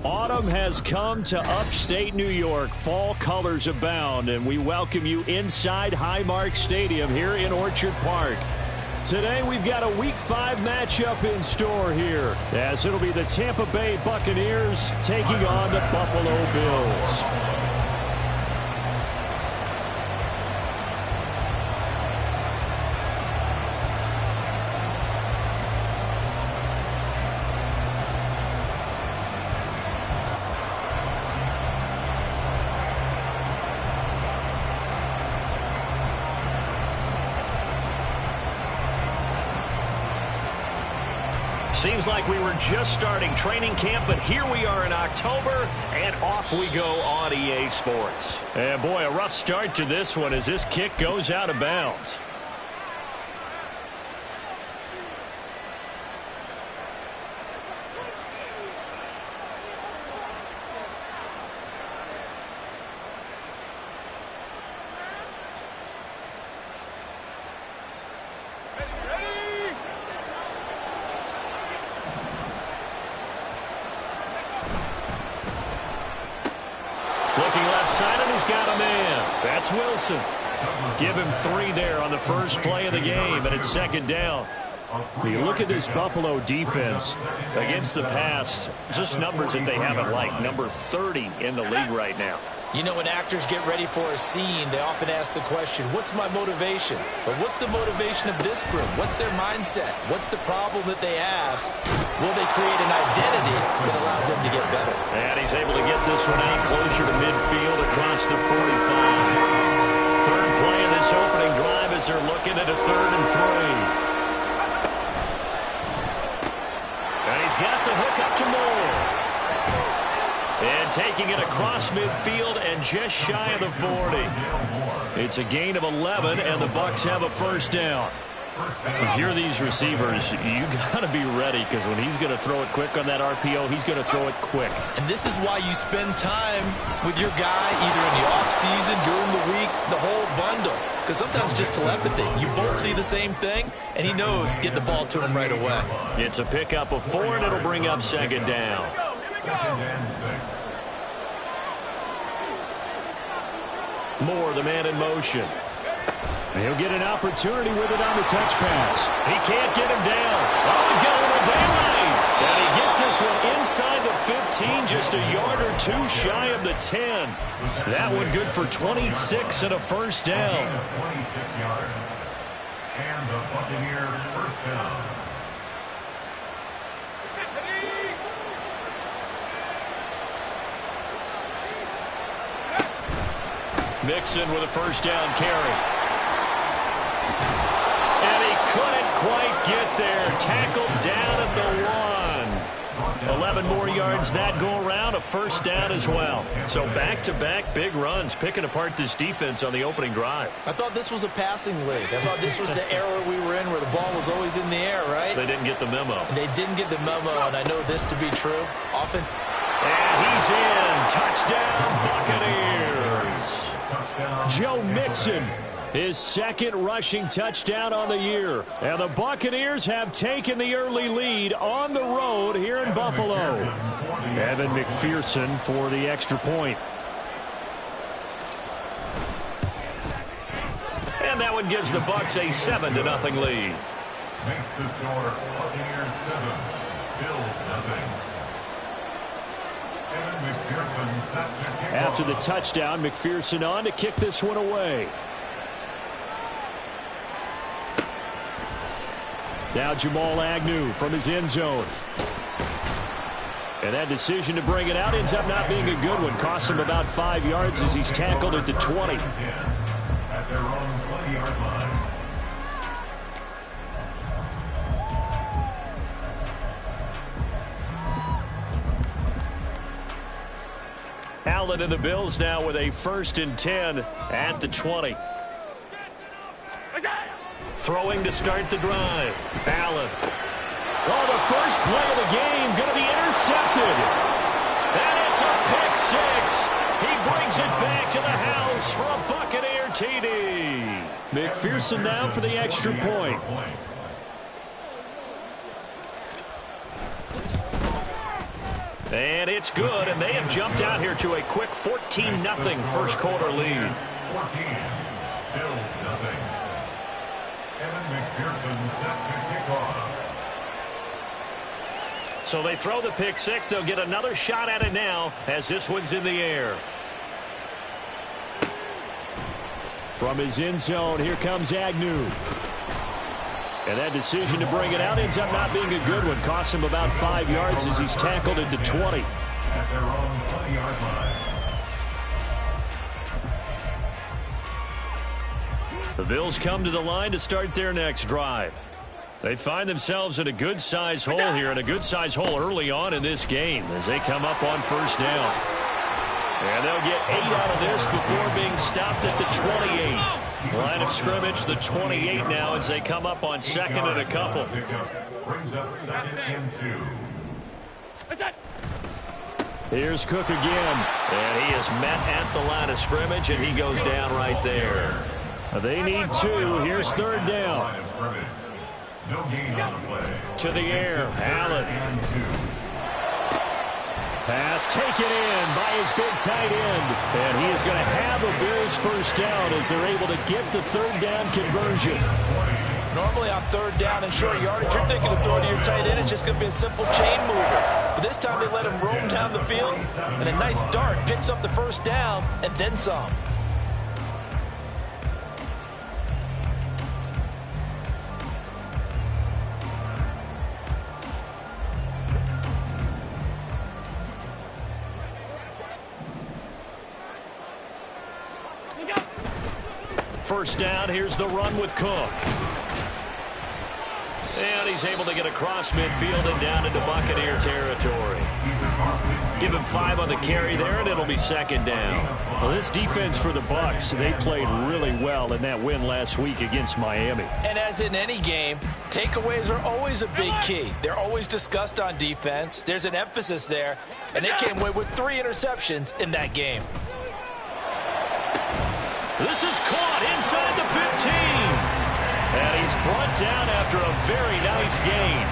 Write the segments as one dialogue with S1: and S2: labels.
S1: Autumn has come to upstate New York. Fall colors abound, and we welcome you inside Highmark Stadium here in Orchard Park. Today we've got a Week 5 matchup in store here, as it'll be the Tampa Bay Buccaneers taking on the Buffalo Bills. Seems like we were just starting training camp, but here we are in October, and off we go on EA Sports. And boy, a rough start to this one as this kick goes out of bounds. That's Wilson. Give him 3 there on the first play of the game, and it's second down. You look at this Buffalo defense against the pass, just numbers that they haven't liked. Number 30 in the league right now.
S2: You know, when actors get ready for a scene, they often ask the question, what's my motivation? But what's the motivation of this group? What's their mindset? What's the problem that they have? Will they create an identity that allows them to get better?
S1: And he's able to get this one out closer to midfield across the 45. Third play of this opening drive as they're looking at a 3rd and 3. And he's got the hook up to Moore. And taking it across midfield and just shy of the 40. It's a gain of 11, and the Bucs have a first down. If you're these receivers, you got to be ready, because when he's going to throw it quick on that RPO, he's going to throw it quick.
S2: And this is why you spend time with your guy either in the offseason, during the week, the whole bundle. Because sometimes just telepathy. You both see the same thing, and he knows get the ball to him right away.
S1: It's a pickup of 4, and it'll bring up second down. Moore, the man in motion. He'll get an opportunity with it on the touch pass. He can't get him down. Oh, he's got a little daylight. And he gets this one inside the 15, just a yard or 2 shy of the 10. That one good for 26 and a first down.
S3: 26 yards. And the Buccaneer first down.
S1: Mixon with a first down carry. And he couldn't quite get there. Tackled down at the 1. 11 more yards that go around, a first down as well. So back-to-back big runs, picking apart this defense on the opening drive.
S2: I thought this was a passing league. I thought this was the era we were in where the ball was always in the air, right?
S1: They didn't get the memo.
S2: They didn't get the memo, and I know this to be true. Offense.
S1: And he's in. Touchdown, Buccaneers. Joe Mixon, his 2nd rushing touchdown on the year. And the Buccaneers have taken the early lead on the road here in Buffalo. Evan McPherson for the extra point. And that one gives the Bucs a 7-0 lead.
S3: Makes the score Buccaneers 7, Bills 0.
S1: After the touchdown, McPherson on to kick this one away. Now Jamal Agnew from his end zone. And that decision to bring it out ends up not being a good one. Costs him about 5 yards as he's tackled at the 20.
S3: At their own 20-yard line.
S1: Allen and the Bills now with a 1st and 10 at the 20. Throwing to start the drive. Allen. Oh, the first play of the game going to be intercepted. And it's a pick 6. He brings it back to the house for a Buccaneer TD. McPherson now for the extra point. And it's good, and they have jumped out here to a quick 14-0 first quarter lead.
S3: 14, Bills nothing. Evan McPherson set to kick off.
S1: So they throw the pick six. They'll get another shot at it now as this one's in the air. From his end zone, here comes Agnew. And that decision to bring it out ends up not being a good one. Costs him about 5 yards as he's tackled into 20.
S3: At their own 20-yard line.
S1: The Bills come to the line to start their next drive. They find themselves in a good-sized hole here, and a good-sized hole early on in this game as they come up on first down. And they'll get 8 out of this before being stopped at the 28. Line of scrimmage, the 28 now as they come up on second and a couple.
S3: Brings up second and 2.
S1: Here's Cook again. And he is met at the line of scrimmage, and he goes down right there. They need 2. Here's third down.
S3: No gain on the play.
S1: To the air, Allen. Pass taken in by his big tight end. And he is going to have a Bills first down as they're able to get the third down conversion.
S2: Normally on third down and short yardage, you're thinking of throwing to your tight end. It's just going to be a simple chain mover. But this time they let him roam down the field, and a nice dart picks up the first down and then some.
S1: First down, here's the run with Cook. And he's able to get across midfield and down into Buccaneer territory. Give him 5 on the carry there, and it'll be second down.
S4: Well, this defense for the Bucs, they played really well in that win last week against Miami.
S2: And as in any game, takeaways are always a big key. They're always discussed on defense. There's an emphasis there, and they came away with 3 interceptions in that game.
S1: This is caught inside the 15. And he's brought down after a very nice gain.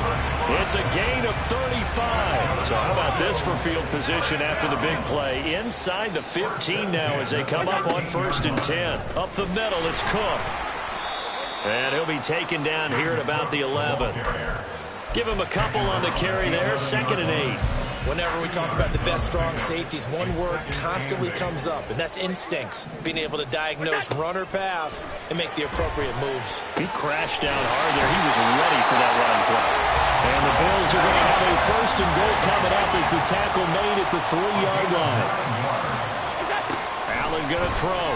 S1: It's a gain of 35. So how about this for field position after the big play? Inside the 15 now as they come up on first and 10. Up the middle, it's Cook. And he'll be taken down here at about the 11. Give him a couple on the carry there, second and 8.
S2: Whenever we talk about the best strong safeties, one word constantly comes up, and that's instincts. Being able to diagnose run or pass and make the appropriate moves.
S4: He crashed down hard there. He was ready for that run play.
S1: And the Bills are going to have a first and goal coming up as the tackle made at the 3-yard line. Allen going to throw.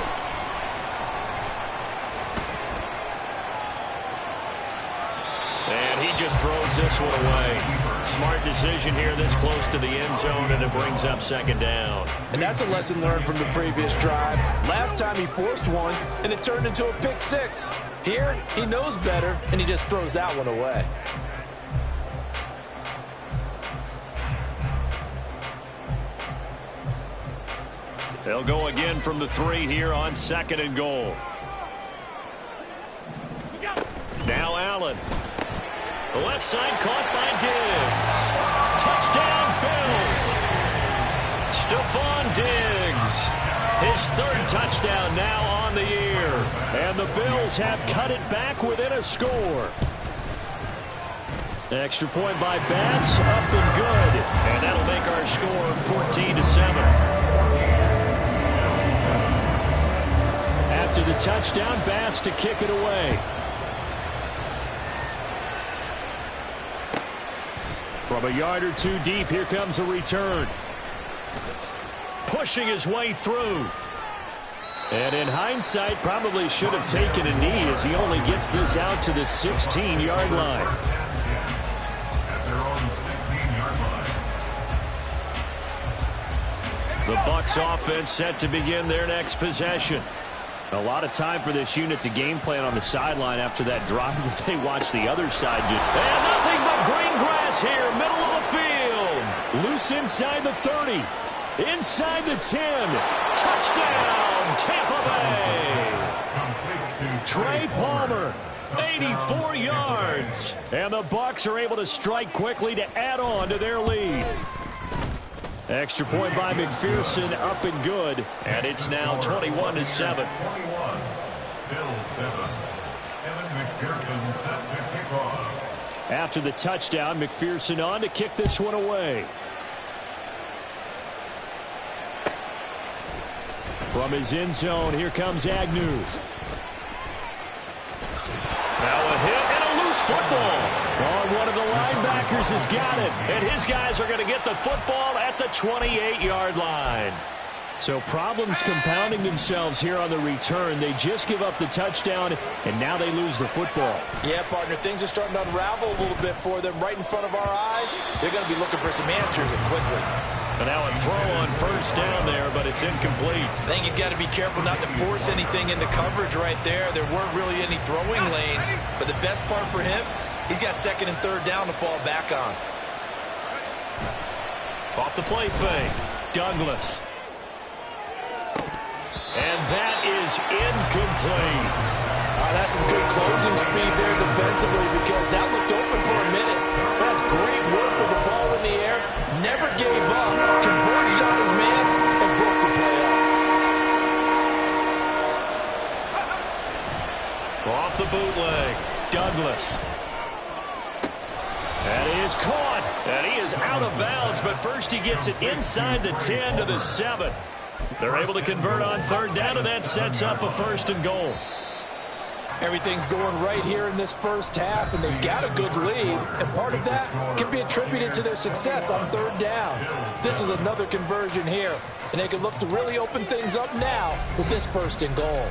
S1: And he just throws this one away. Smart decision here this close to the end zone, and it brings up second down.
S2: And that's a lesson learned from the previous drive. Last time he forced one, and it turned into a pick six. Here, he knows better, and he just throws that one away.
S1: They'll go again from the 3 here on second and goal. Now Allen. The left side caught by Diggs. Touchdown, Bills. Stephon Diggs. His 3rd touchdown now on the year. And the Bills have cut it back within a score.
S4: Extra point by Bass, up and good.
S1: And that'll make our score 14-7.
S4: After the touchdown, Bass to kick it away. From a yard or 2 deep, here comes a return.
S1: Pushing his way through.
S4: And in hindsight, probably should have taken a knee as he only gets this out to the 16-yard line.
S3: At their own 16-yard line.
S1: The Bucs offense set to begin their next possession.
S4: A lot of time for this unit to game plan on the sideline after that drive that they watched the other side just...
S1: And nothing but green grass here, middle of the field.
S4: Loose inside the 30. Inside the 10.
S1: Touchdown, Tampa Bay.
S4: Trey Palmer.
S1: 84 yards.
S4: And the Bucs are able to strike quickly to add on to their lead.
S1: Extra point by McPherson, up and good. And it's now 21-7.
S3: 21. Bill 7. Evan McPherson set to kick off.
S1: After the touchdown, McPherson on to kick this one away. From his end zone, here comes Agnew. Now a hit and a loose football. Oh, one of the linebackers has got it. And his guys are going to get the football at the 28-yard line. So problems compounding themselves here on the return. They just give up the touchdown, and now they lose the football.
S2: Yeah, partner, things are starting to unravel a little bit for them right in front of our eyes. They're going to be looking for some answers and quickly.
S1: And now a throw on first down there, but it's incomplete.
S2: I think he's got to be careful not to force anything into coverage right there. There weren't really any throwing lanes, but the best part for him, he's got second and third down to fall back on.
S1: Off the play fake, Douglas. And that is incomplete.
S2: That's some good closing speed there defensively because that looked open for a minute. That's great work with the ball in the air. Never gave up. Converged on his man and broke the play up.
S1: Off the bootleg, Douglas. And he is caught. And he is out of bounds, but first he gets it inside the 10 to the 7. They're able to convert on third down, and that sets up a first and goal.
S2: Everything's going right here in this first half, and they've got a good lead, and part of that can be attributed to their success on third down. This is another conversion here, and they can look to really open things up now with this first and goal.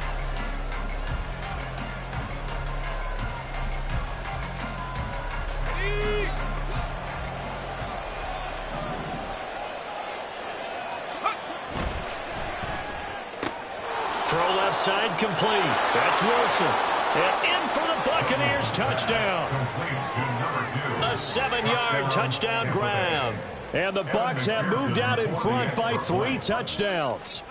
S1: Throw left side complete. That's Wilson. And in for the Buccaneers touchdown. A 7-yard touchdown grab. And the Bucs have moved out in front by 3 touchdowns.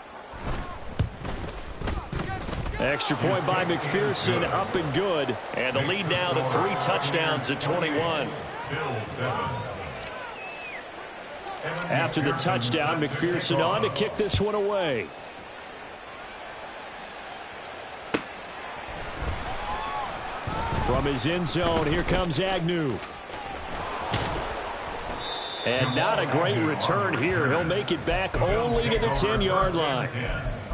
S1: Extra point by McPherson, up and good. And the lead now to 3 touchdowns at 21. After the touchdown, McPherson on to kick this one away. From his end zone, here comes Agnew. And not a great return here. He'll make it back only to the 10-yard line.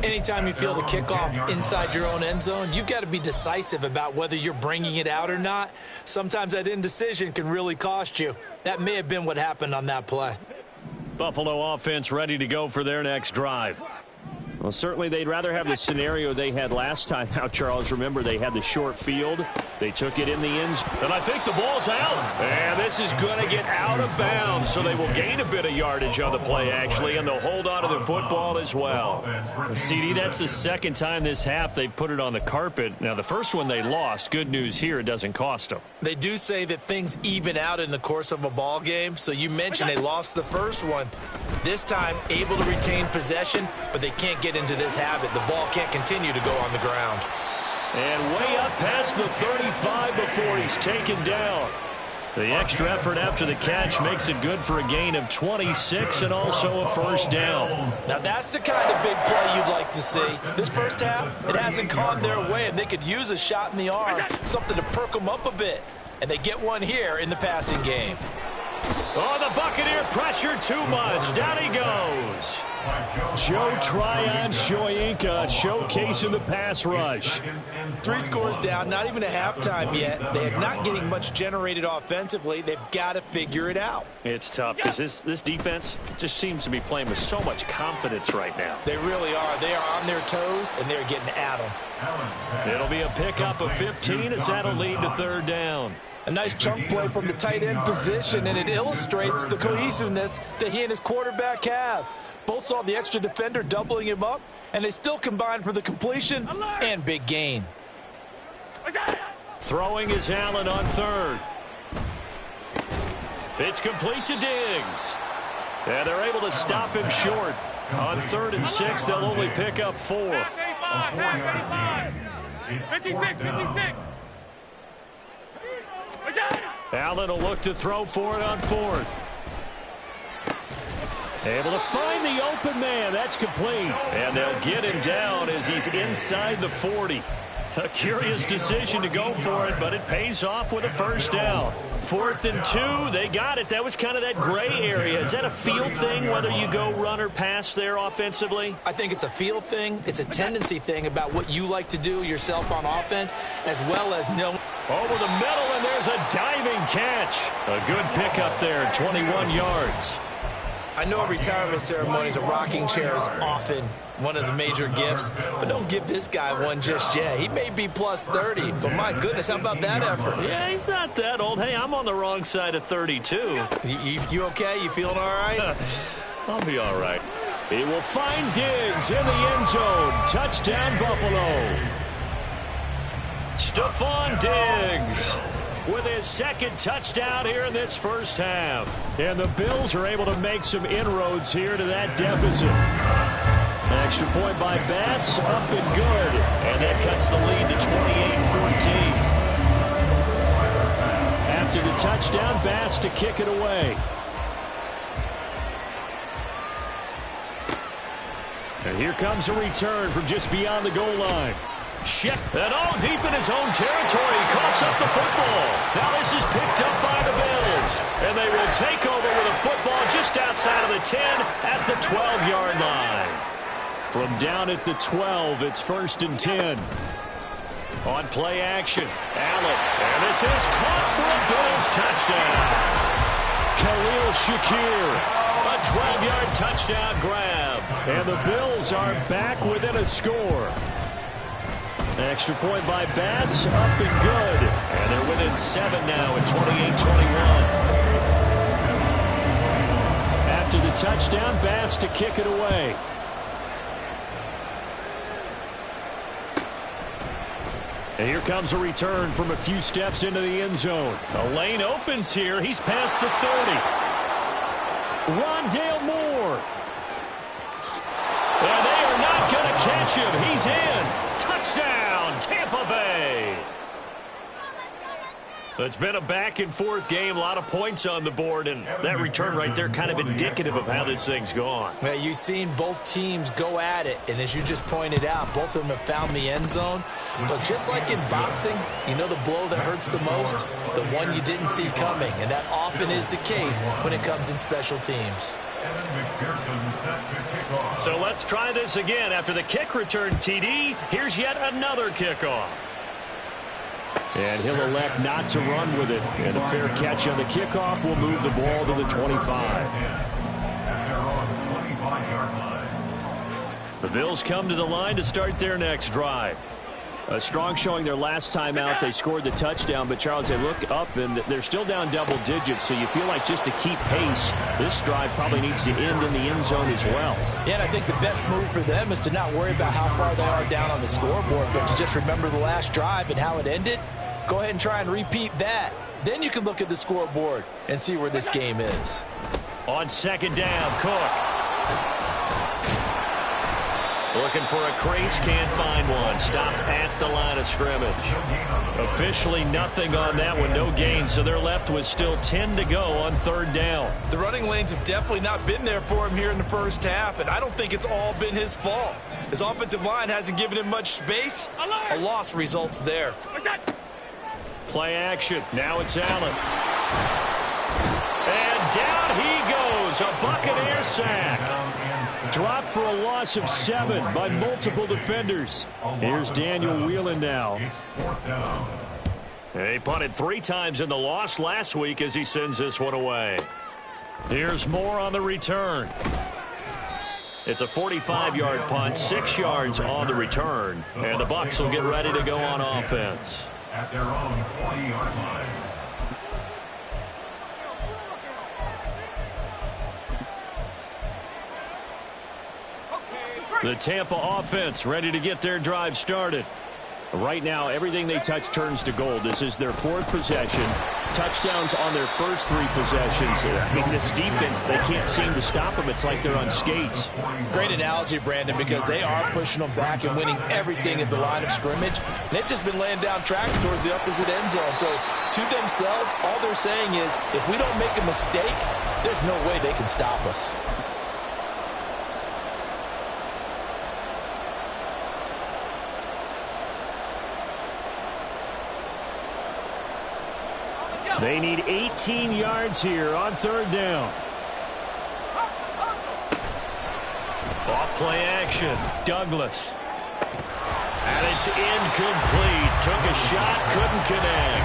S2: Anytime you feel the kickoff inside your own end zone, you've got to be decisive about whether you're bringing it out or not. Sometimes that indecision can really cost you. That may have been what happened on that play.
S1: Buffalo offense ready to go for their next drive. Well, certainly they'd rather have the scenario they had last time out, Charles. Remember, they had the short field. They took it in the end zone. And I think the ball's out. And this is going to get out of bounds, so they will gain a bit of yardage on the play, actually, and they'll hold on to the football as well. CD, that's the second time this half they've put it on the carpet. Now, the first one they lost. Good news here, it doesn't cost them.
S2: They do say that things even out in the course of a ball game. So you mentioned they lost the first one. This time, able to retain possession, but they can't get into this habit. The ball can't continue to go on the ground.
S1: And way up past the 35 before he's taken down. The extra effort after the catch makes it good for a gain of 26 and also a first down.
S2: Now that's the kind of big play you'd like to see. This first half, it hasn't gone their way, and they could use a shot in the arm, something to perk them up a bit. And they get one here in the passing game.
S1: Oh, the Buccaneer pressure too much. Down he goes. Joe Tryon-Shoyinka showcasing the pass rush.
S2: 3 scores down, not even a halftime yet. They are not getting much generated offensively. They've got to figure it out.
S1: It's tough because this defense just seems to be playing with so much confidence right now.
S2: They really are. They are on their toes, and they're getting at them.
S1: It'll be a pickup of 15 as that'll lead to third down.
S2: A nice chunk play from the tight end position, and it illustrates the cohesiveness that he and his quarterback have. Both saw the extra defender doubling him up, and they still combined for the completion and big gain.
S1: Throwing is Allen on third. It's complete to Diggs. And they're able to stop him short. On 3rd and 6, they'll only pick up 4.
S3: 56.
S1: Allen will look to throw for it on 4th. Able to find the open man. That's complete. And they'll get him down as he's inside the 40. A curious decision to go for it, but it pays off with a first down. 4th and 2, they got it. That was kind of that gray area. Is that a feel thing, whether you go run or pass there offensively?
S2: I think it's a feel thing. It's a tendency thing about what you like to do yourself on offense, as well as no.
S1: Over the middle, and there's a diving catch. A good pickup there, 21 yards.
S2: I know retirement ceremonies, a rocking chair is often one of the major gifts, but don't give this guy one just yet. He may be plus 30, but my goodness, how about that effort?
S1: Yeah, he's not that old. Hey, I'm on the wrong side of 32.
S2: You okay? You feeling all right?
S1: I'll be all right. He will find Diggs in the end zone. Touchdown, Buffalo. Stephon Diggs with his second touchdown here in this first half. And the Bills are able to make some inroads here to that deficit. Extra point by Bass, up and good. And that cuts the lead to 28-14. After the touchdown, Bass to kick it away. And here comes a return from just beyond the goal line. Check that all deep in his own territory. He coughs up the football. Now this is picked up by the Bills. And they will take over with a football just outside of the 10 at the 12-yard line. From down at the 12, it's 1st and 10. On play action, Allen. And this is caught for a Bills touchdown. Khalil Shakir. A 12-yard touchdown grab. And the Bills are back within a score. Extra point by Bass, up and good. And they're within 7 now at 28-21. After the touchdown, Bass to kick it away. And here comes a return from a few steps into the end zone. A lane opens here. He's past the 30. Rondale Moore. And they are not going to catch him. He's in. Touchdown, Tampa Bay. It's been a back-and-forth game, a lot of points on the board, and that return right there kind of indicative of how this thing's gone.
S2: Well, you've seen both teams go at it, and as you just pointed out, both of them have found the end zone. But just like in boxing, you know the blow that hurts the most? The one you didn't see coming, and that often is the case when it comes in special teams.
S1: So let's try this again. After the kick return, TD, here's yet another kickoff. And he'll elect not to run with it. And a fair catch on the kickoff will move the ball to the 25. The Bills come to the line to start their next drive. A strong showing their last time out. They scored the touchdown, but Charles, they look up and they're still down double digits, so you feel like just to keep pace, this drive probably needs to end in the end zone as well.
S2: Yeah, and I think the best move for them is to not worry about how far they are down on the scoreboard, but to just remember the last drive and how it ended. Go ahead and try and repeat that. Then you can look at the scoreboard and see where this game is.
S1: On second down, Cook. Looking for a crease, can't find one. Stopped at the line of scrimmage. Officially nothing on that one, no gain, so they're left with still 10 to go on third down.
S2: The running lanes have definitely not been there for him here in the first half, and I don't think it's all been his fault. His offensive line hasn't given him much space. A loss results there.
S1: Play action. Now it's Allen. And down he goes. A Buccaneer sack. Dropped for a loss of 7 by multiple defenders. Here's Daniel Whelan now. He punted 3 times in the loss last week as he sends this one away. Here's Moore on the return. It's a 45-yard punt, 6 yards on the return. And the Bucs will get ready to go on offense.
S3: At their own 40-yard line.
S1: The Tampa offense ready to get their drive started. Right now, everything they touch turns to gold. This is their 4th possession. Touchdowns on their first 3 possessions. I mean, this defense, they can't seem to stop them. It's like they're on skates.
S2: Great analogy, Brandon, because they are pushing them back and winning everything at the line of scrimmage. They've just been laying down tracks towards the opposite end zone. So to themselves, all they're saying is, if we don't make a mistake, there's no way they can stop us.
S4: They need 18 yards here on third down.
S1: Off play action. Douglas. And it's incomplete. Took a shot, couldn't connect.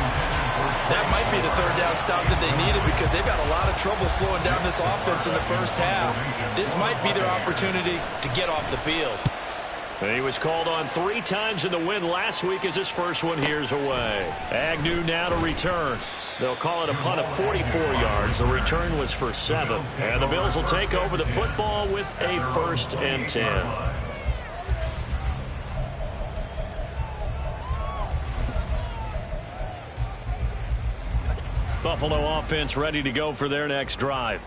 S2: That might be the third down stop that they needed because they've got a lot of trouble slowing down this offense in the first half. This might be their opportunity to get off the field.
S1: He was called on 3 times in the win last week as his first one here's away. Agnew now to return. They'll call it a punt of 44 yards. The return was for 7. And the Bills will take over the football with a 1st and 10. Buffalo offense ready to go for their next drive.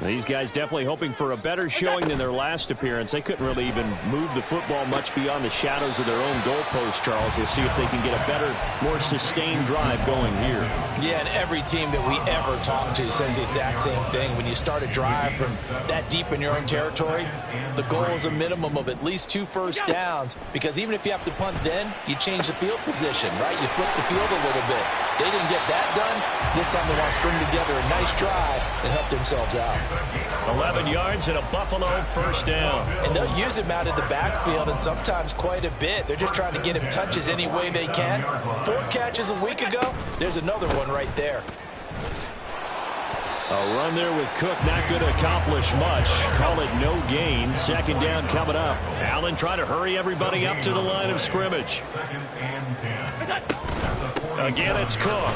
S4: These guys definitely hoping for a better showing than their last appearance. They couldn't really even move the football much beyond the shadows of their own goalpost, Charles. We'll see if they can get a better, more sustained drive going here.
S2: Yeah, and every team that we ever talk to says the exact same thing. When you start a drive from that deep in your own territory, the goal is a minimum of at least 2 first downs, because even if you have to punt then, you change the field position, right? You flip the field a little bit. They didn't get that done. This time they want to string together a nice drive and help themselves out.
S1: 11 yards and a Buffalo 1st down.
S2: And they'll use him out of the backfield, and sometimes quite a bit. They're just trying to get him touches any way they can. 4 catches a week ago. There's another one right there.
S4: A run there with Cook, not going to accomplish much. Call it no gain. 2nd down coming up.
S1: Allen trying to hurry everybody up to the line of scrimmage.
S3: 2nd and 10.
S1: Again, it's Cook.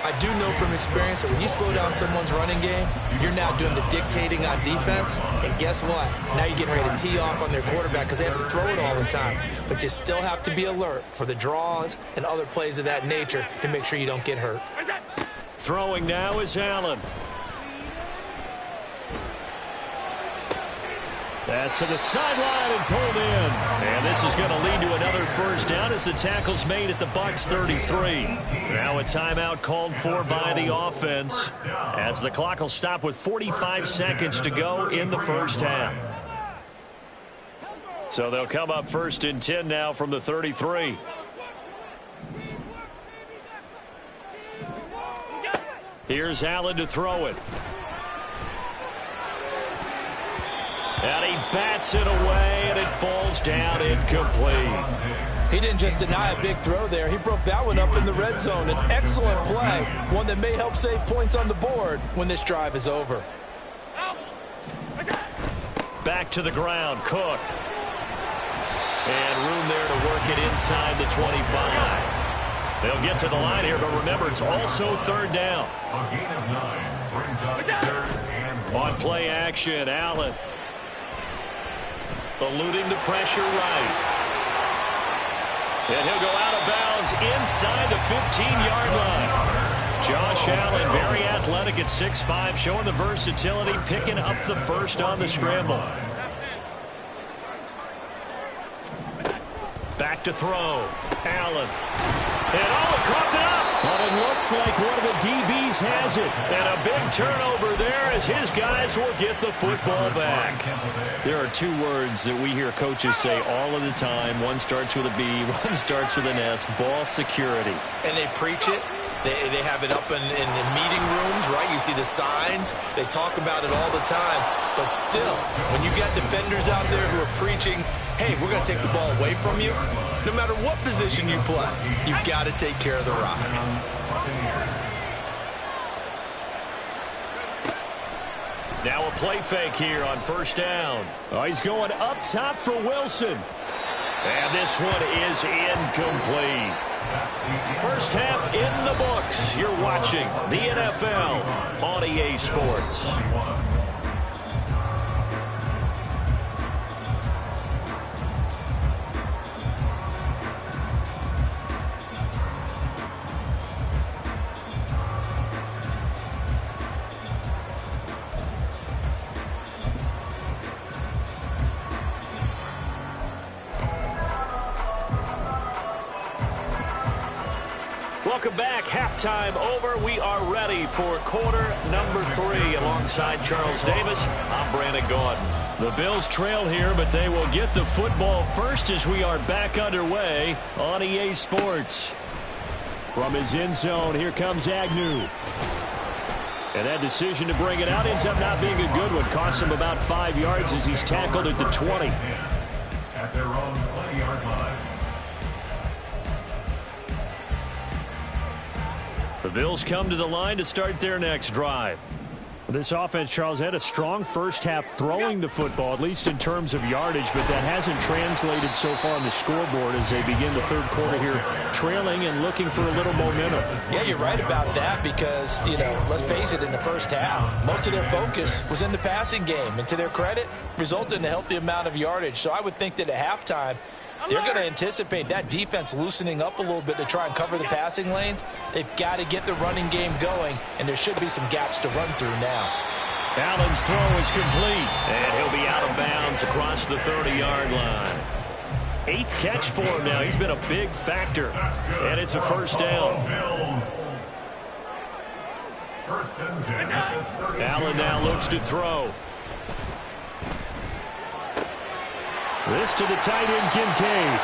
S2: I do know from experience that when you slow down someone's running game, you're now doing the dictating on defense. And guess what? Now you're getting ready to tee off on their quarterback because they have to throw it all the time. But you still have to be alert for the draws and other plays of that nature to make sure you don't get hurt.
S1: Throwing now is Allen.
S4: Pass to the sideline and pulled in.
S1: And this is going to lead to another 1st down as the tackle's made at the Bucs 33. Now a timeout called for by the offense as the clock will stop with 45 seconds to go in the 1st half. So they'll come up 1st and 10 now from the 33. Here's Allen to throw it. And he bats it away, and it falls down incomplete.
S2: He didn't just deny a big throw there. He broke that one up in the red zone. An excellent play, one that may help save points on the board when this drive is over.
S1: Back to the ground, Cook. And room there to work it inside the 25. They'll get to the line here, but remember, it's also 3rd down.
S3: A gain of 9 brings up 3rd and 1.
S1: On play action, Allen. Eluding the pressure right. And he'll go out of bounds inside the 15-yard line. Josh Allen, very athletic at 6'5", showing the versatility, picking up the 1st on the scramble. Back to throw. Allen. And coughed it up.
S4: But it looks like one of the DBs has it.
S1: And a big turnover there as his guys will get the football back.
S4: There are 2 words that we hear coaches say all of the time. One starts with a B, one starts with an S. Ball security.
S2: And they preach it. They have it up in the meeting rooms, right? You see the signs. They talk about it all the time. But still, when you got defenders out there who are preaching, hey, we're going to take the ball away from you, no matter what position you play, you've got to take care of the rock.
S1: Now a play fake here on 1st down.
S4: Oh, he's going up top for Wilson.
S1: And this one is incomplete. 1st half in the books. You're watching the NFL on EA Sports. Welcome back. Halftime over. We are ready for quarter number 3. Alongside Charles Davis, I'm Brandon Gaudin. The Bills trail here, but they will get the football first as we are back underway on EA Sports.
S4: From his end zone, here comes Agnew. And that decision to bring it out ends up not being a good one. Costs him about 5 yards as he's tackled at the 20.
S3: At their own 20-yard line.
S1: The Bills come to the line to start their next drive.
S4: This offense, Charles, had a strong first half throwing the football, at least in terms of yardage, but that hasn't translated so far on the scoreboard as they begin the third quarter here, trailing and looking for a little momentum.
S2: Yeah, you're right about that because, let's face it, in the first half, most of their focus was in the passing game. And to their credit, resulted in a healthy amount of yardage. So I would think that at halftime, they're going to anticipate that defense loosening up a little bit to try and cover the passing lanes. They've got to get the running game going, and there should be some gaps to run through now.
S1: Allen's throw is complete, and he'll be out of bounds across the 30-yard line. 8th catch for him now. He's been a big factor, and it's a first down.
S3: First and 10 at the 32.
S1: Allen now looks to throw.
S4: This to the tight end, Kincaid.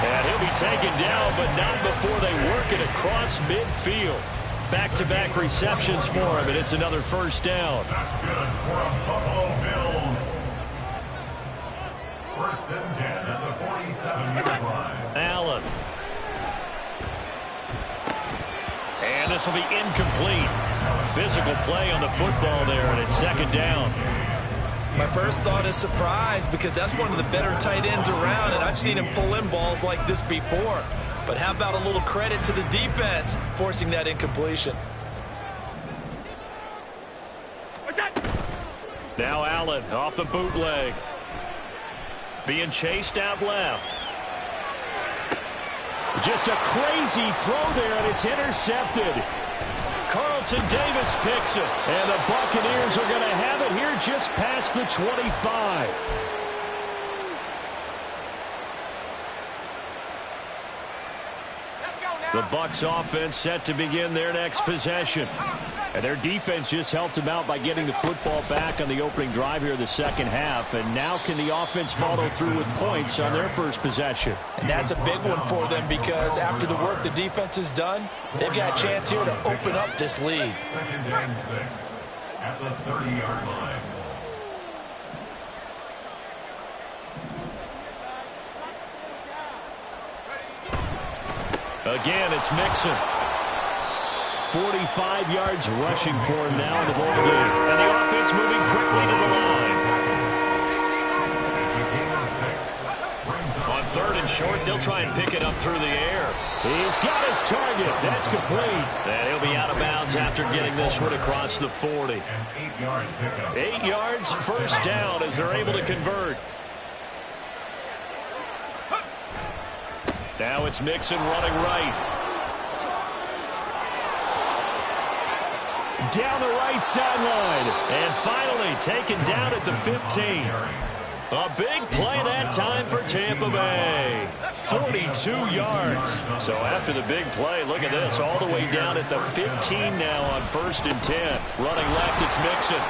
S1: And he'll be taken down, but not before they work it across midfield. Back-to-back receptions for him, and it's another first down.
S3: That's good for a Buffalo Bills. First and 10 at the 47-yard line.
S1: Allen. And this will be incomplete. Physical play on the football there, and it's second down.
S2: My first thought is surprise because that's one of the better tight ends around, and I've seen him pull in balls like this before. But how about a little credit to the defense forcing that incompletion?
S1: Now Allen off the bootleg. Being chased out left.
S4: Just a crazy throw there, and it's intercepted.
S1: Carlton Davis picks it.
S4: And the Buccaneers are going to have it here just past the 25.
S1: The Bucs offense set to begin their next possession.
S4: And their defense just helped them out by getting the football back on the opening drive here in the second half. And now can the offense follow through with points on their first possession?
S2: And that's a big one for them because after the work the defense has done, they've got a chance here to open up this lead.
S3: Second and 6 at the 30-yard line.
S1: Again, it's Mixon.
S4: 45 yards rushing for him now in the ball game.
S1: And the offense moving quickly to the line.
S3: It's a gain of 6.
S1: On third and short, they'll try and pick it up through the air.
S4: He's got his target. That's complete.
S1: And he'll be out of bounds after getting this one across the 40.
S3: An 8-yard pickup.
S1: 8 yards, first down as they're able to convert. Now it's Mixon running right.
S4: Down the right sideline.
S1: And finally taken down at the 15. A big play that time for Tampa Bay. 42 yards. So after the big play, look at this. All the way down at the 15 now on first and 10. Running left, it's Mixon.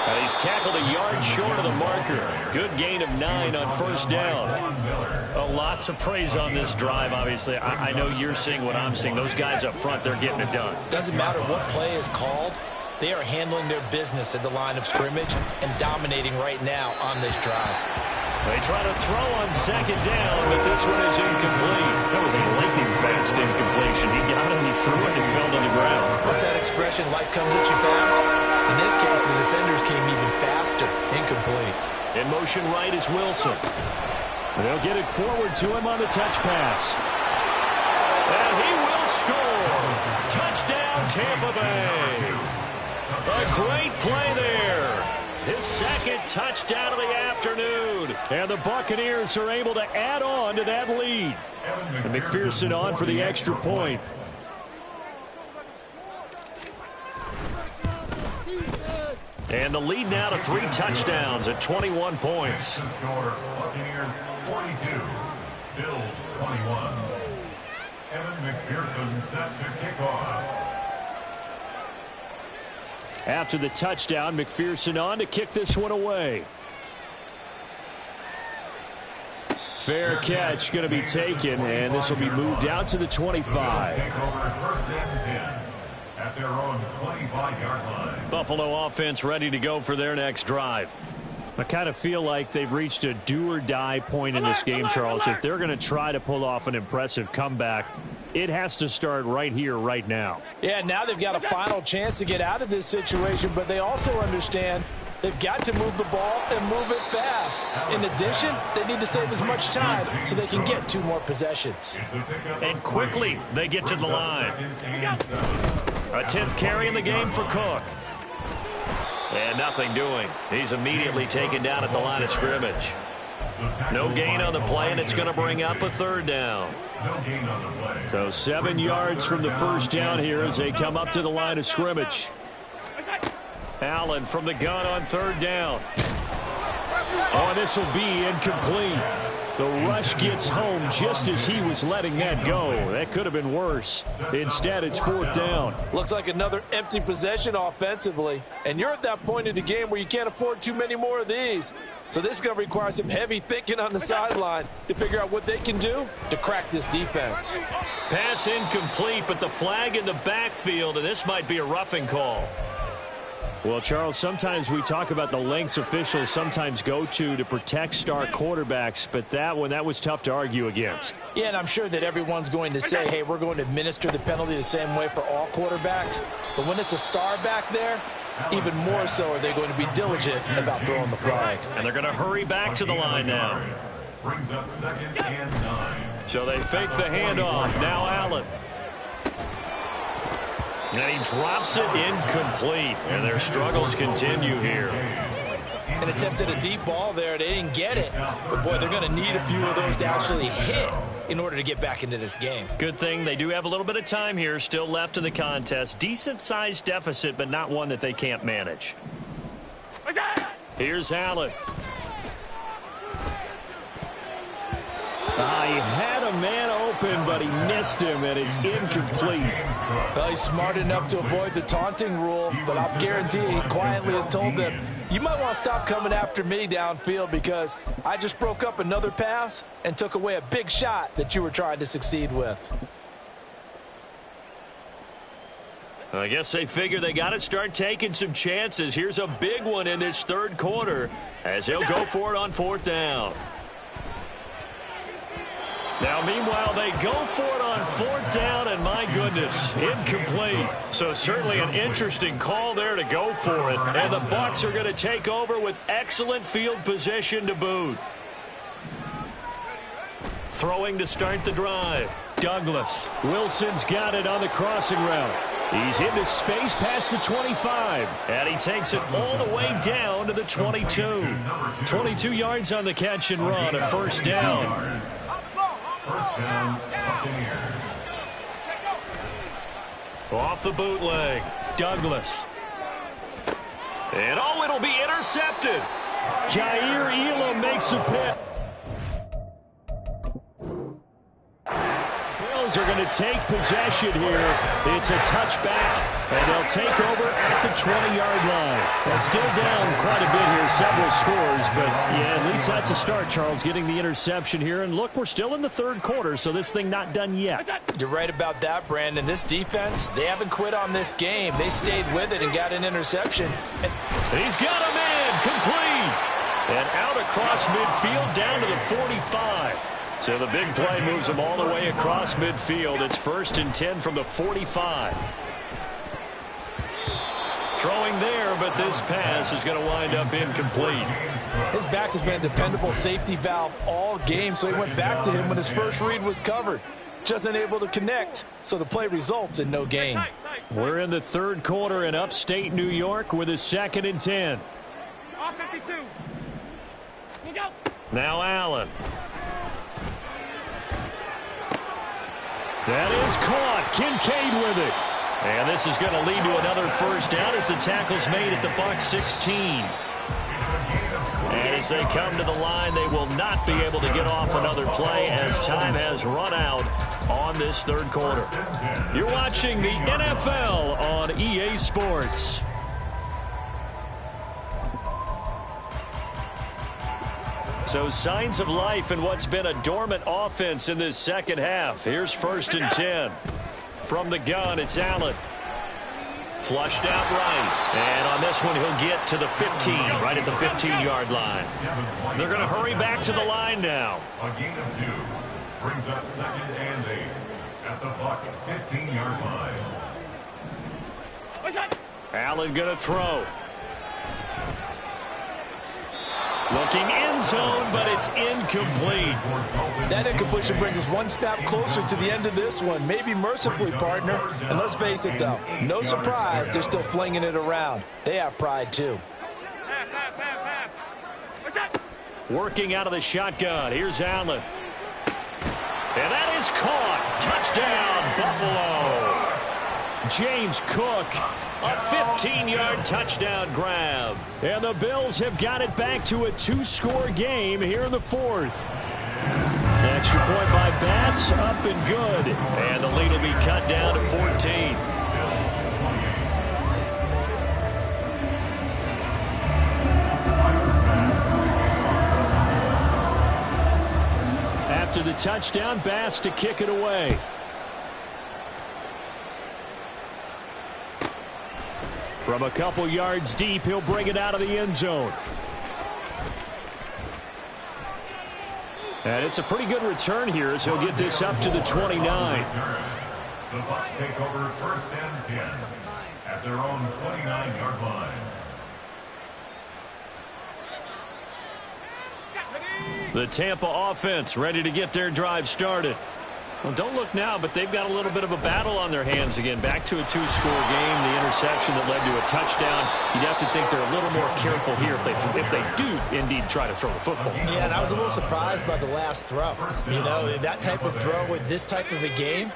S1: And he's tackled a yard short of the marker. Good gain of 9 on first down. A lot to praise on this drive, obviously. I know you're seeing what I'm seeing. Those guys up front, they're getting it done.
S2: Doesn't matter what play is called. They are handling their business at the line of scrimmage and dominating right now on this drive.
S1: They try to throw on second down, but this one is incomplete.
S4: That was a lightning-fast incompletion. He got it, he threw it, and it fell to the ground.
S2: What's that expression, life comes at you fast? In this case, the defenders came even faster. Incomplete.
S1: In motion right is Wilson.
S4: They'll get it forward to him on the touch pass.
S1: And he will score. Touchdown, Tampa Bay. A great play there. His second touchdown of the afternoon.
S4: And the Buccaneers are able to add on to that lead. And McPherson on for the extra point.
S1: And the lead now to 3 touchdowns at 21 points.
S3: The score, Buccaneers 42, Bills 21. Evan McPherson set to kick off.
S4: After the touchdown, McPherson on to kick this one away. Fair catch going to be taken, and this will be moved out to the 25.
S3: Take over first and 10 at their own 25-yard line.
S1: Buffalo offense ready to go for their next drive.
S4: I kind of feel like they've reached a do-or-die point in this game, Charles. If they're going to try to pull off an impressive comeback, it has to start right here, right now.
S2: Yeah, now they've got a final chance to get out of this situation, but they also understand they've got to move the ball and move it fast. In addition, they need to save as much time so they can get 2 more possessions.
S1: And quickly they get to the line. A 10th carry in the game for Cook. And nothing doing. He's immediately taken down at the line of scrimmage. No gain on the play, and it's going to bring up a 3rd down.
S4: So 7 yards from the first down here as they come up to the line of scrimmage.
S1: Allen from the gun on 3rd down.
S4: Oh, this will be incomplete. The rush gets home just as he was letting that go. That could have been worse. Instead, it's 4th down.
S2: Looks like another empty possession offensively. And you're at that point in the game where you can't afford too many more of these. So this is going to require some heavy thinking on the sideline to figure out what they can do to crack this defense.
S1: Pass incomplete, but the flag in the backfield, and this might be a roughing call.
S4: Well, Charles, sometimes we talk about the lengths officials sometimes go to protect star quarterbacks, but that was tough to argue against.
S2: Yeah, and I'm sure that everyone's going to say, hey, we're going to administer the penalty the same way for all quarterbacks. But when it's a star back there, even more so are they going to be diligent about throwing the flag.
S1: And they're going to hurry back to the line now.
S3: Brings up 2nd and 9.
S1: So they fake the handoff. Now Allen. And he drops it incomplete. And their struggles continue here.
S2: An attempt at a deep ball there. They didn't get it. But, boy, they're going to need a few of those to actually hit in order to get back into this game.
S1: Good thing they do have a little bit of time here still left in the contest. Decent-sized deficit, but not one that they can't manage. Here's Allen.
S4: He had a man open, but he missed him, and it's incomplete.
S2: Well, he's smart enough to avoid the taunting rule, but I'll guarantee he quietly has told them, you might want to stop coming after me downfield because I just broke up another pass and took away a big shot that you were trying to succeed with.
S1: I guess they figure they got to start taking some chances. Here's a big one in this 3rd quarter as they'll go for it on 4th down. Now, meanwhile, they go for it on 4th down, and my goodness, incomplete. So certainly an interesting call there to go for it. And the Bucs are going to take over with excellent field position to boot. Throwing to start the drive. Douglas.
S4: Wilson's got it on the crossing route. He's into space past the 25.
S1: And he takes it all the way down to the 22. 22 yards on the catch and run, a 1st down.
S3: First down, Buccaneers.
S1: Off the bootleg, Douglas. And it'll be intercepted.
S4: Jair Elam makes a pick. Bills are going to take possession here. It's a touchback, and they'll take over at the 20-yard line. That's still down quite a bit here, several scores, but yeah, at least that's a start, Charles, getting the interception here. And look, we're still in the 3rd quarter, so this thing not done yet.
S2: You're right about that, Brandon. This defense, they haven't quit on this game. They stayed with it and got an interception.
S1: He's got a man, complete. And out across midfield down to the 45. So the big play moves him all the way across midfield. It's 1st and 10 from the 45. Throwing there, but this pass is going to wind up incomplete.
S2: His back has been a dependable safety valve all game, so he went back to him when his first read was covered. Just unable to connect, so the play results in no gain.
S4: We're in the 3rd quarter in upstate New York with a 2nd and 10.
S1: Now Allen.
S4: That is caught. Kincaid with it.
S1: And this is going to lead to another 1st down as the tackle's made at the Bucs 16. And as they come to the line, they will not be able to get off another play as time has run out on this 3rd quarter. You're watching the NFL on EA Sports. So signs of life in what's been a dormant offense in this second half. Here's 1st and 10. From the gun, it's Allen. Flushed out right. And on this one, he'll get to the 15, right at the 15-yard line. They're going to hurry back to the line now.
S3: A gain of 2 brings up 2nd and 8 at the Bucs 15-yard line.
S1: Allen going to throw. Looking end zone, but it's incomplete.
S2: That incompletion brings us one snap closer to the end of this one. Maybe mercifully, partner. And let's face it, though, no surprise, they're still flinging it around. They have pride, too.
S1: Working out of the shotgun. Here's Allen. And that is caught. Touchdown, Buffalo. James Cook, a 15-yard touchdown grab. And the Bills have got it back to a 2-score game here in the 4th. Extra point by Bass, up and good. And the lead will be cut down to 14. After the touchdown, Bass to kick it away. From a couple yards deep, he'll bring it out of the end zone. And it's a pretty good return here as he'll get this up to the 29.
S3: The Bucs take over 1st and 10 at their own 29-yard line.
S1: The Tampa offense ready to get their drive started. Well, don't look now, but they've got a little bit of a battle on their hands again. Back to a 2-score game. The interception that led to a touchdown. You'd have to think they're a little more careful here if they do indeed try to throw the football.
S2: Yeah, and I was a little surprised by the last throw. You know, that type of throw with this type of a game,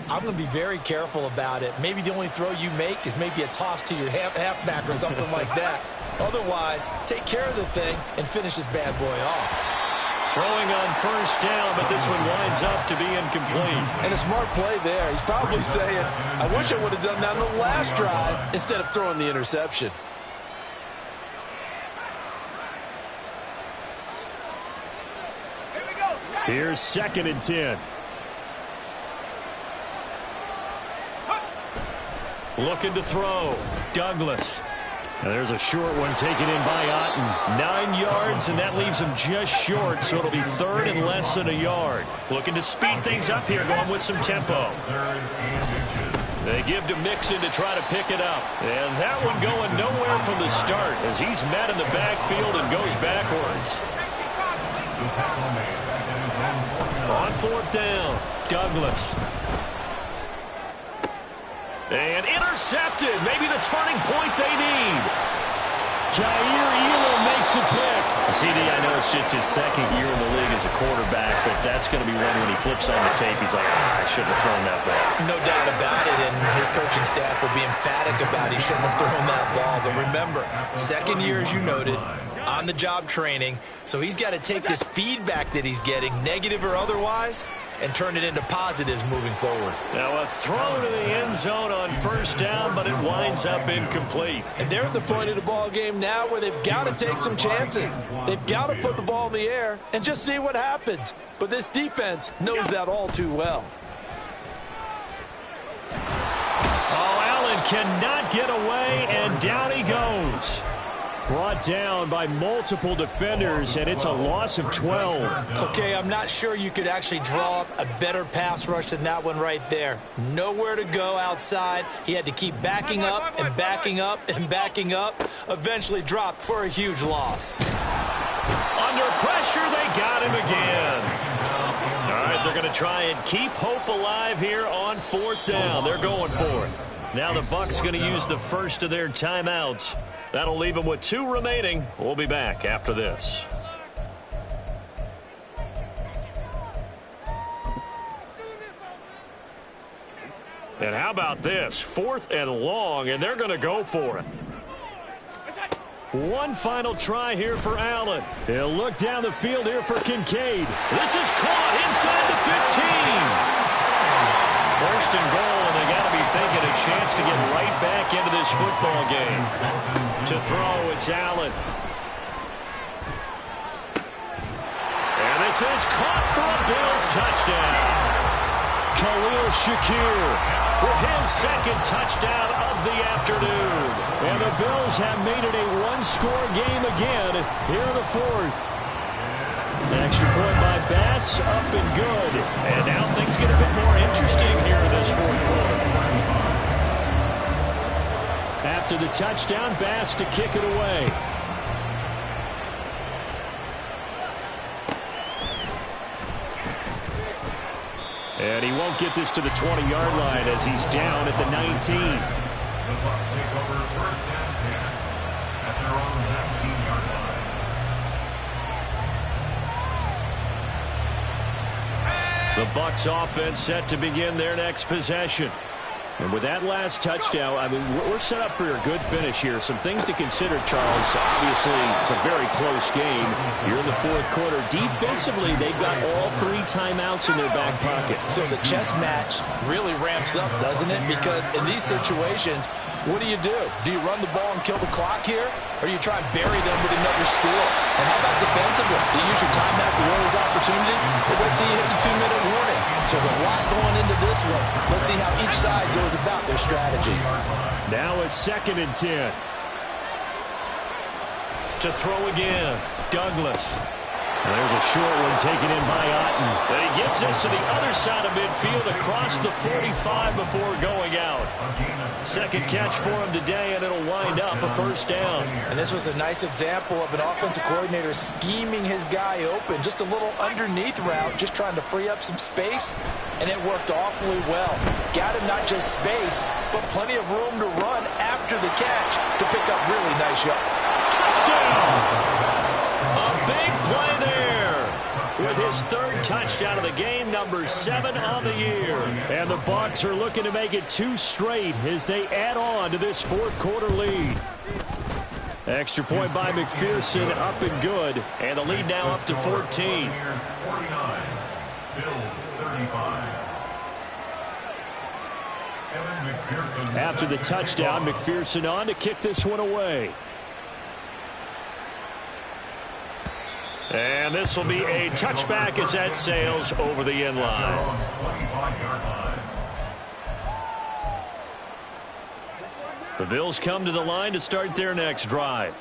S2: I'm going to be very careful about it. Maybe the only throw you make is maybe a toss to your halfback or something like that. Otherwise, take care of the thing and finish this bad boy off.
S1: Throwing on 1st down, but this one winds up to be incomplete.
S2: And a smart play there. He's probably saying, I wish I would have done that on the last drive instead of throwing the interception.
S1: Here's 2nd and 10. Looking to throw. Douglas. Now there's a short one taken in by Otten. 9 yards, and that leaves him just short, so it'll be 3rd and less than a yard. Looking to speed things up here, going with some tempo. They give to Mixon to try to pick it up. And that one going nowhere from the start as he's met in the backfield and goes backwards. On 4th down, Douglas. And intercepted. Maybe the turning point they need. Jair Elam makes a pick. CD, I know it's just his 2nd year in the league as a quarterback, but that's going to be one when he flips on the tape. He's like, I shouldn't have thrown that ball.
S2: No doubt about it, and his coaching staff will be emphatic about he shouldn't have thrown that ball. But remember, 2nd year, as you noted, on-the-job training, so he's got to take this feedback that he's getting, negative or otherwise, and turn it into positives moving forward.
S1: Now a throw to the end zone on 1st down, but it winds up incomplete.
S2: And they're at the point of the ball game now where they've got to take some chances. They've got to put the ball in the air and just see what happens. But this defense knows that all too well.
S1: Oh, Allen cannot get away, and down he goes. Brought down by multiple defenders, and it's a loss of 12.
S2: Okay, I'm not sure you could actually draw up a better pass rush than that one right there. Nowhere to go outside. He had to keep backing up and backing up and backing up. Eventually dropped for a huge loss.
S1: Under pressure, they got him again. All right, they're going to try and keep hope alive here on 4th down. They're going for it. Now the Bucs going to use the first of their timeouts. That'll leave them with 2 remaining. We'll be back after this. And how about this? 4th and long, and they're going to go for it. One final try here for Allen. He'll look down the field here for Kincaid. This is caught inside the 15. 1st and goal, and they got to be thinking a chance to get right back into this football game. To throw, it's Allen. is caught for a Bills touchdown. Khalil Shakir with his second touchdown of the afternoon. And the Bills have made it a one-score game again here in the fourth. Extra point by Bass, up and good. And now things get a bit more interesting here in this fourth quarter. After the touchdown, Bass to kick it away. And he won't get this to the 20-yard line as he's down at the 19.
S3: The Bucs take over first and 10 at their own 19-yard line.
S1: The Bucs offense set to begin their next possession. And with that last touchdown, I mean, we're set up for a good finish here. Some things to consider, Charles. Obviously, it's a very close game. You're in the fourth quarter. Defensively, they've got all 3 timeouts in their back pocket.
S2: So the chess match really ramps up, doesn't it? Because in these situations, what do? Do you run the ball and kill the clock here? Or do you try and bury them with another score? And how about defensively? Do you use your timeouts as well as opportunity? Or wait till you hit the 2-minute warning? So there's a lot going into this one. Let's see how each side goes about their strategy.
S1: Now a 2nd and 10. To throw again, Douglas. There's a short one taken in by Otten. And he gets this to the other side of midfield across the 45 before going out. Second catch for him today, and it'll wind up a first down.
S2: And this was a nice example of an offensive coordinator scheming his guy open. Just a little underneath route, just trying to free up some space, and it worked awfully well. Got him not just space, but plenty of room to run after the catch to pick up really nice yards.
S1: Touchdown! A big play there with his 3rd touchdown of the game, number 7 on the year. And the Bucs are looking to make it 2 straight as they add on to this fourth quarter lead. Extra point by McPherson, up and good. And the lead now up to 14.
S3: 49, Bills 35. Evan McPherson.
S1: After the touchdown, McPherson on to kick this one away. And this will be a touchback as that sails over the end line. The Bills come to the line to start their next drive.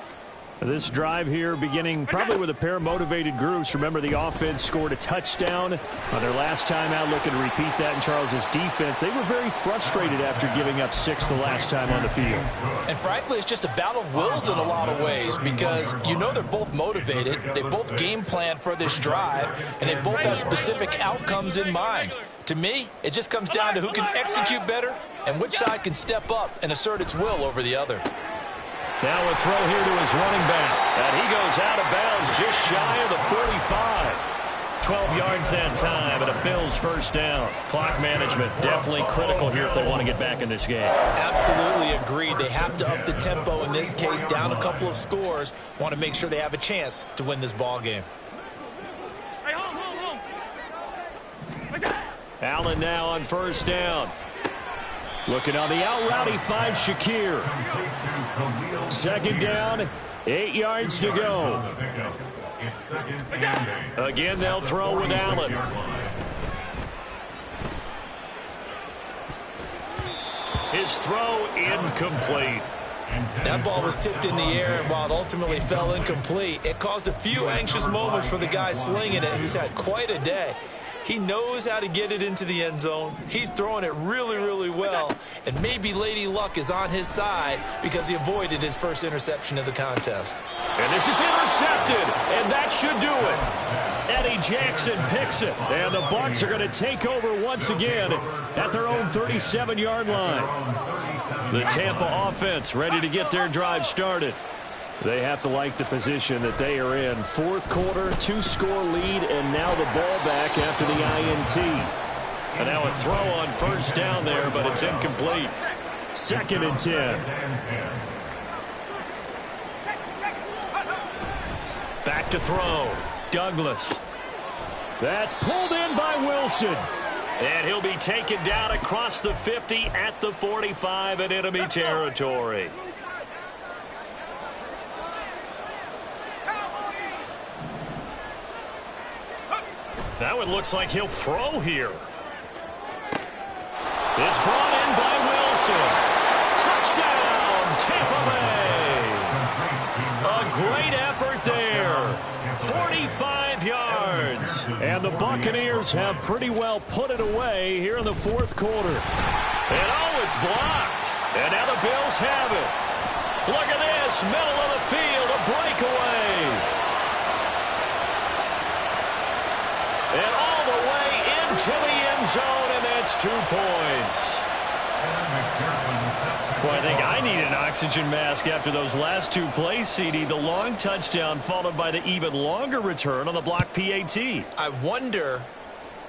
S1: This drive here beginning probably with a pair of motivated groups. Remember, the offense scored a touchdown on their last time out, looking to repeat that in Charles's defense. They were very frustrated after giving up 6 the last time on the field.
S2: And frankly, it's just a battle of wills in a lot of ways because you know they're both motivated. They both game plan for this drive, and they both have specific outcomes in mind. To me, it just comes down to who can execute better and which side can step up and assert its will over the other.
S1: Now a throw here to his running back. And he goes out of bounds just shy of the 45. 12 yards that time and a Bills first down. Clock management definitely critical here if they want to get back in this game.
S2: Absolutely agreed. They have to up the tempo in this case, down a couple of scores. Want to make sure they have a chance to win this ball game.
S1: Allen now on first down. Looking on the out route, he finds Shakir. 2nd down, 8 yards to go. Again, they'll throw with Allen. His throw incomplete.
S2: That ball was tipped in the air, and while it ultimately fell incomplete, it caused a few anxious moments for the guy slinging it. He's had quite a day. He knows how to get it into the end zone. He's throwing it really, really well. And maybe Lady Luck is on his side because he avoided his first interception of the contest.
S1: And this is intercepted, and that should do it. Eddie Jackson picks it. And the Bucs are going to take over once again at their own 37-yard line. The Tampa offense ready to get their drive started. They have to like the position that they are in. Fourth quarter, 2-score lead, and now the ball back after the INT. And now a throw on first down there, but it's incomplete. 2nd and 10. Back to throw. Douglas. That's pulled in by Wilson. And he'll be taken down across the 50 at the 45 in enemy territory. Now it looks like he'll throw here. It's brought in by Wilson. Touchdown, Tampa Bay. A great effort there. 45 yards. And the Buccaneers have pretty well put it away here in the fourth quarter. And oh, it's blocked. And now the Bills have it. Look at this, middle of the field, a breakaway. And all the way into the end zone, and that's 2 points. Well, I think I need an oxygen mask after those last 2 plays, CD. The long touchdown followed by the even longer return on the block PAT.
S2: I wonder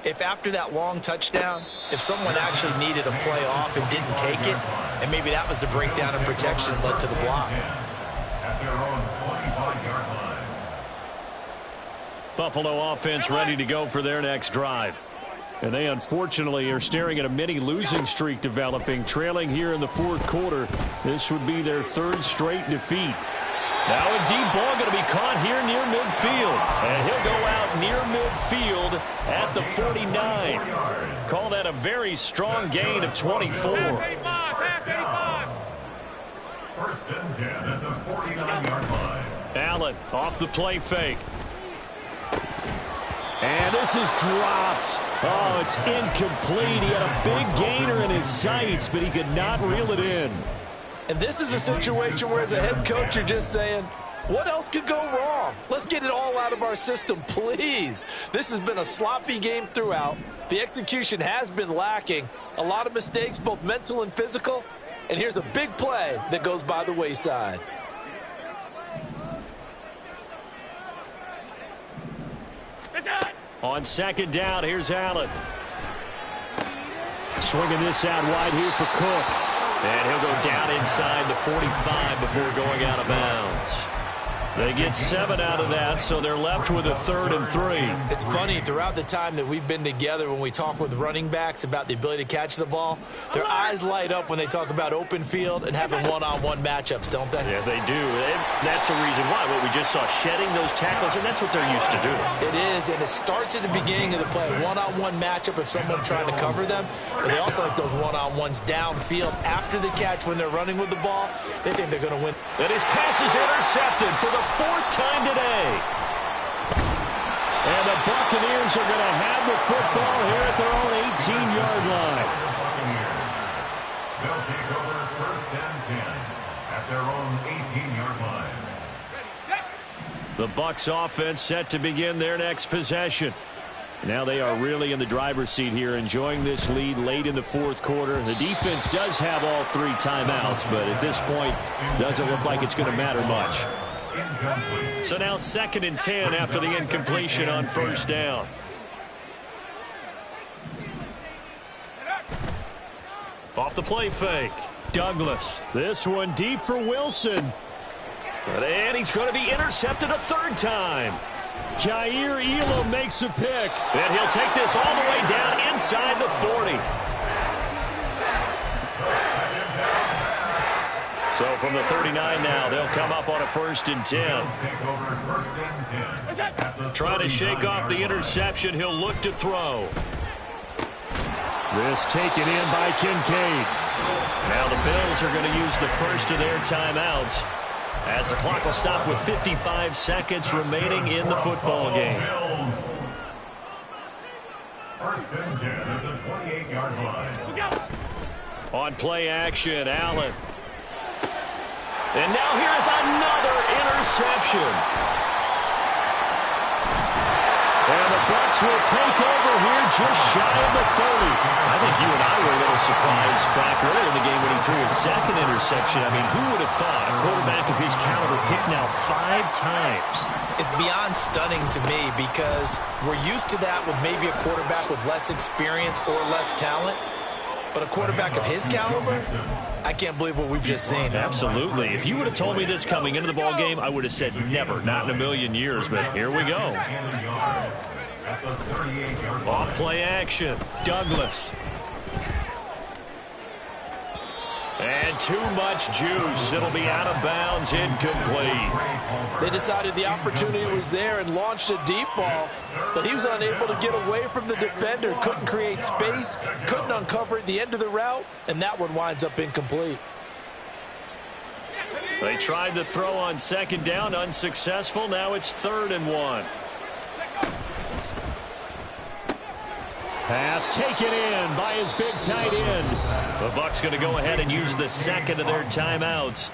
S2: if after that long touchdown, if someone actually needed a play off and didn't take it, and maybe that was the breakdown in protection that led to the block.
S3: At their own 25-yard line.
S1: Buffalo offense ready to go for their next drive. And they unfortunately are staring at a mini losing streak developing, trailing here in the fourth quarter. This would be their 3rd straight defeat. Now a deep ball going to be caught here near midfield. And he'll go out near midfield at the 49. Call that a very strong gain of 24.
S3: First and 10 at the 49-yard line.
S1: Allen off the play fake. And this is dropped. Oh, it's incomplete. He had a big gainer in his sights, but he could not reel it in.
S2: And this is a situation where as a head coach you're just saying, what else could go wrong? Let's get it all out of our system, please. This has been a sloppy game throughout. The execution has been lacking. A lot of mistakes, both mental and physical. And here's a big play that goes by the wayside.
S1: On second down, here's Allen. Swinging this out wide here for Cook. And he'll go down inside the 45 before going out of bounds. They get 7 out of that, so they're left with a 3rd and 3.
S2: It's funny, throughout the time that we've been together, when we talk with running backs about the ability to catch the ball, their eyes light up when they talk about open field and having one-on-one matchups, don't they?
S1: Yeah, they do. And that's the reason why. What we just saw, shedding those tackles, and that's what they're used to doing.
S2: It is, and it starts at the beginning of the play. One-on-one matchup if someone's trying to cover them, but they also like those one-on-ones downfield after the catch when they're running with the ball. They think they're going to win.
S1: And his pass is intercepted for the 4th time today. And the Buccaneers are going to have the football here at their own 18-yard line.
S3: They'll take over first and 10 at their own 18-yard line.
S1: The Bucs offense set to begin their next possession. Now they are really in the driver's seat here, enjoying this lead late in the fourth quarter. The defense does have all 3 timeouts, but at this point, doesn't look like it's going to matter much. So now 2nd and 10 after the incompletion on first down. Off the play fake. Douglas. This one deep for Wilson. And he's going to be intercepted a 3rd time. Jair Elam makes a pick. And he'll take this all the way down inside the 40. So from the 39 now, they'll come up on a 1st and 10. Trying to shake off the interception. He'll look to throw. This taken in by Kincaid. Now the Bills are going to use the first of their timeouts, as the clock will stop with 55 seconds remaining in the football game.
S3: First and 10 at the 28-yard line.
S1: On play action, Allen. And now here is another interception. And the Bucs will take over here just shy of the 30. I think you and I were a little surprised back earlier in the game when he threw his 2nd interception. I mean, who would have thought a quarterback of his caliber picked now 5 times?
S2: It's beyond stunning to me because we're used to that with maybe a quarterback with less experience or less talent. But a quarterback of his caliber, I can't believe what we've just seen.
S1: Absolutely. If you would have told me this coming into the ball game, I would have said never, not in a million years. But here we go. Off play action, Douglas. And too much juice. It'll be out of bounds, incomplete.
S2: They decided the opportunity was there and launched a deep ball, but he was unable to get away from the defender, couldn't create space, couldn't uncover at the end of the route, and that one winds up incomplete.
S1: They tried the throw on second down, unsuccessful. Now it's 3rd and 1.
S4: Pass taken in by his big tight end.
S1: The Bucs going to go ahead and use the second of their timeouts.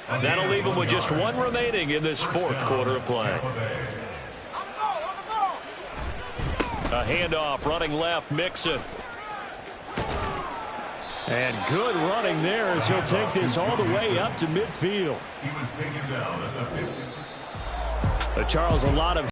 S1: That'll leave them with just one remaining in this 4th quarter of play. A handoff, running left, Mixon.
S4: And good running there as he'll take this all the way up to midfield.
S3: He was taken down at the 50.
S4: Charles, a lot of